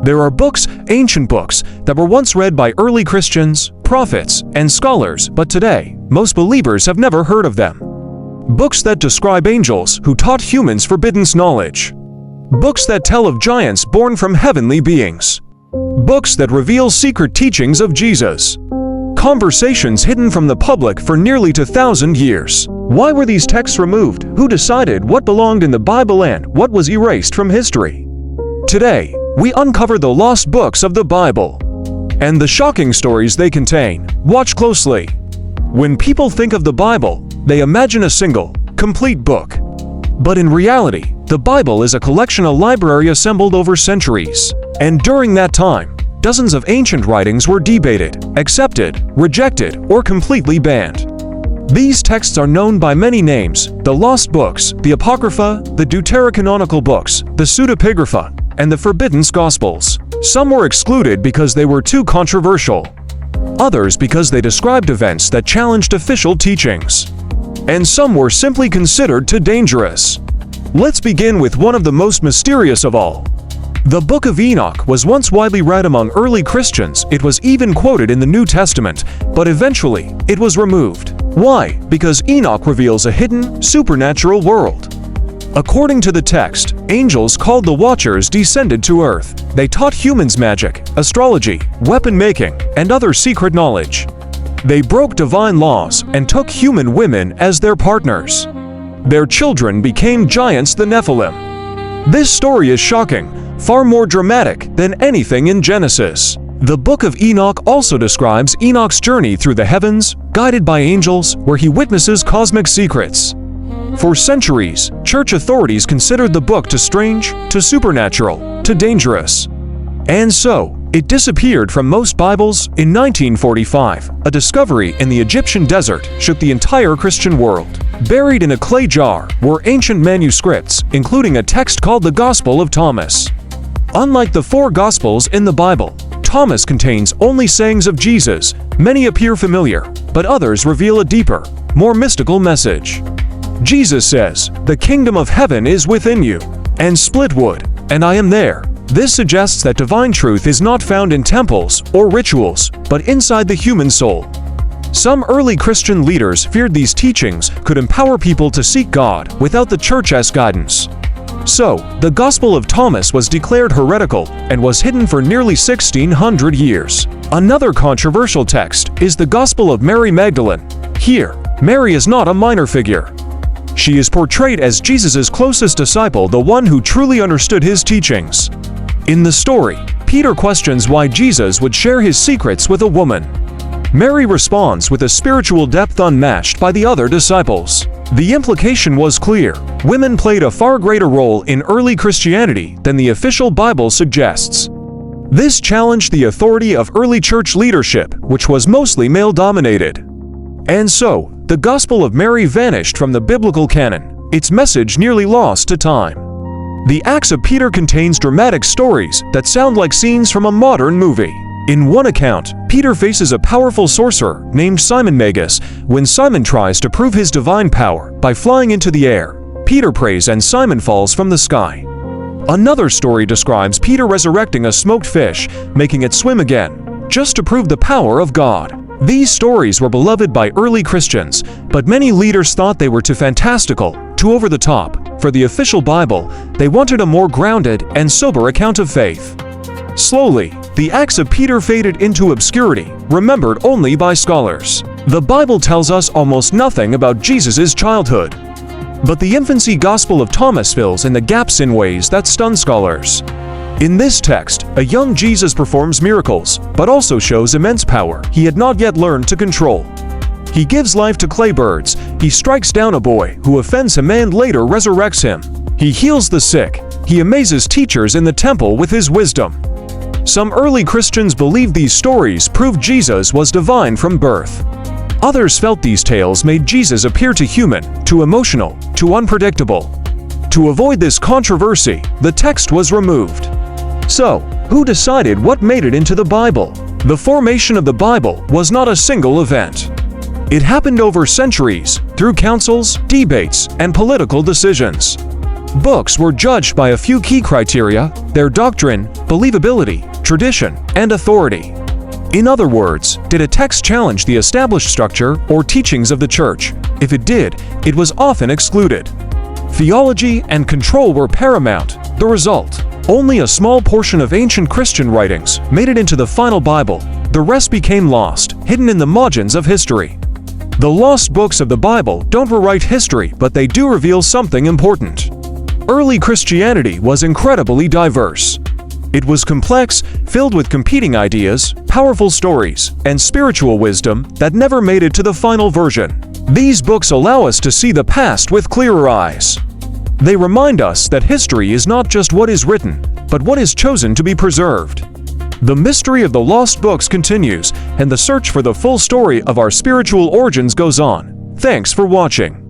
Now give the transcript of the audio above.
There are books, ancient books, that were once read by early Christians, prophets, and scholars, but today, most believers have never heard of them. Books that describe angels who taught humans forbidden knowledge. Books that tell of giants born from heavenly beings. Books that reveal secret teachings of Jesus. Conversations hidden from the public for nearly 2,000 years. Why were these texts removed? Who decided what belonged in the Bible and what was erased from history? Today, we uncover the lost books of the Bible and the shocking stories they contain. Watch closely. When people think of the Bible, they imagine a single, complete book. But in reality, the Bible is a collection, a library assembled over centuries. And during that time, dozens of ancient writings were debated, accepted, rejected, or completely banned. These texts are known by many names: the Lost Books, the Apocrypha, the Deuterocanonical Books, the Pseudepigrapha, and the Forbidden Gospels. Some were excluded because they were too controversial. Others because they described events that challenged official teachings. And some were simply considered too dangerous. Let's begin with one of the most mysterious of all. The Book of Enoch was once widely read among early Christians. It was even quoted in the New Testament, but eventually it was removed. Why? Because Enoch reveals a hidden, supernatural world. According to the text, angels called the Watchers descended to earth. They taught humans magic, astrology, weapon making, and other secret knowledge. They broke divine laws and took human women as their partners. Their children became giants, the Nephilim. This story is shocking, far more dramatic than anything in Genesis. The Book of Enoch also describes Enoch's journey through the heavens, guided by angels, where he witnesses cosmic secrets. For centuries, church authorities considered the book too strange, too supernatural, too dangerous. And so, it disappeared from most Bibles. In 1945, a discovery in the Egyptian desert shook the entire Christian world. Buried in a clay jar were ancient manuscripts, including a text called the Gospel of Thomas. Unlike the 4 Gospels in the Bible, Thomas contains only sayings of Jesus. Many appear familiar, but others reveal a deeper, more mystical message. Jesus says, "The kingdom of heaven is within you," and split wood, "and I am there." This suggests that divine truth is not found in temples or rituals, but inside the human soul. Some early Christian leaders feared these teachings could empower people to seek God without the church's guidance. So, the Gospel of Thomas was declared heretical and was hidden for nearly 1,600 years. Another controversial text is the Gospel of Mary Magdalene. Here, Mary is not a minor figure. She is portrayed as Jesus' closest disciple, the one who truly understood his teachings. In the story, Peter questions why Jesus would share his secrets with a woman. Mary responds with a spiritual depth unmatched by the other disciples. The implication was clear: women played a far greater role in early Christianity than the official Bible suggests. This challenged the authority of early church leadership, which was mostly male-dominated. And so, the Gospel of Mary vanished from the biblical canon, its message nearly lost to time. The Acts of Peter contains dramatic stories that sound like scenes from a modern movie. In one account, Peter faces a powerful sorcerer named Simon Magus. When Simon tries to prove his divine power by flying into the air, Peter prays and Simon falls from the sky. Another story describes Peter resurrecting a smoked fish, making it swim again, just to prove the power of God. These stories were beloved by early Christians, but many leaders thought they were too fantastical, too over the top. For the official Bible, they wanted a more grounded and sober account of faith. Slowly, the Acts of Peter faded into obscurity, remembered only by scholars. The Bible tells us almost nothing about Jesus' childhood. But the infancy Gospel of Thomas fills in the gaps in ways that stun scholars. In this text, a young Jesus performs miracles, but also shows immense power he had not yet learned to control. He gives life to clay birds, he strikes down a boy who offends him and later resurrects him. He heals the sick, he amazes teachers in the temple with his wisdom. Some early Christians believed these stories proved Jesus was divine from birth. Others felt these tales made Jesus appear too human, too emotional, too unpredictable. To avoid this controversy, the text was removed. So, who decided what made it into the Bible? The formation of the Bible was not a single event. It happened over centuries, through councils, debates, and political decisions. Books were judged by a few key criteria: their doctrine, believability, tradition, and authority. In other words, did a text challenge the established structure or teachings of the church? If it did, it was often excluded. Theology and control were paramount. The result: only a small portion of ancient Christian writings made it into the final Bible. The rest became lost, hidden in the margins of history. The lost books of the Bible don't rewrite history, but they do reveal something important. Early Christianity was incredibly diverse. It was complex, filled with competing ideas, powerful stories, and spiritual wisdom that never made it to the final version. These books allow us to see the past with clearer eyes. They remind us that history is not just what is written, but what is chosen to be preserved. The mystery of the lost books continues, and the search for the full story of our spiritual origins goes on. Thanks for watching.